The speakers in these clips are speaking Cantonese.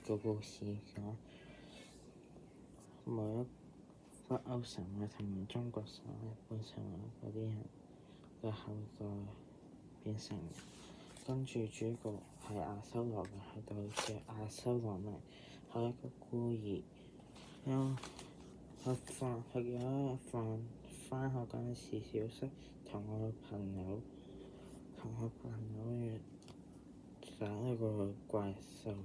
個故事講每一北歐神話同埋中國神話、日本神話嗰啲人嘅後代變成人，跟住主角係阿修羅嘅後代叫阿修羅明，係一個孤兒。佢有一日返學嗰陣時小息，同佢朋友約打一個怪獸，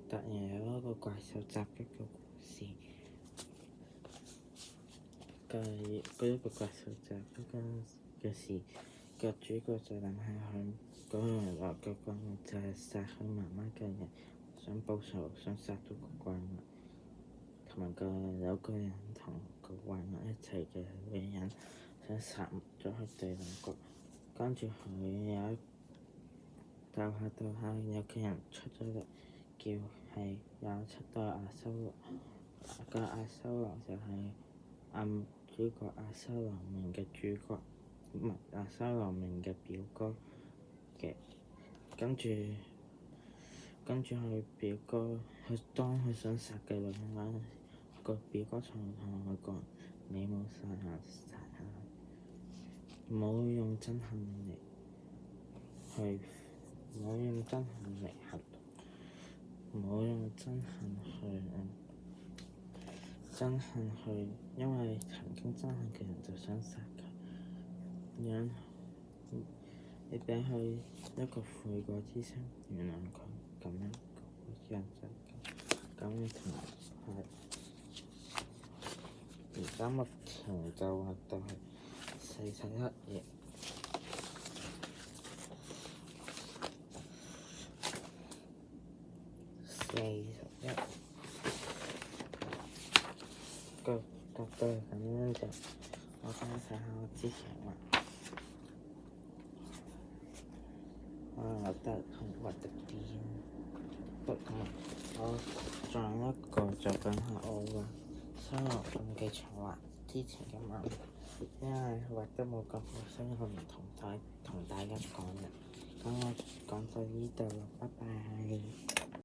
突然有一個怪獸襲擊嘅故事。嗰一個怪獸襲擊嘅時，個主角就諗起佢嗰樣來嘅怪物就係殺佢媽媽嘅人，想報仇，想殺到個怪物，同埋有個人同個怪物一齊嘅女人，想殺咗佢哋兩個。跟住佢有鬥下，有個人出咗嚟，叫係有七代阿修羅。個阿修羅就係主角阿修羅明嘅主角，唔係阿修羅明嘅表哥嘅。跟住佢表哥，當佢想殺嘅女人嗰陣時，個表哥同佢講：你冇殺下，唔好用憎恨嚟行動，唔好用憎恨去，因為曾經憎恨嘅人就想殺佢，然後你俾佢一個悔過之心，原諒佢，咁樣個人就咁樣同係。而家目前就畫到係41頁。41個畫到係咁樣就，我睇下我之前畫，畫得邊？我仲有一個作品係我畫修羅仲記重畫之前嘅漫畫，因為畫得冇咁好，所以我唔同大家講啦。咁我講到呢度啦，拜拜。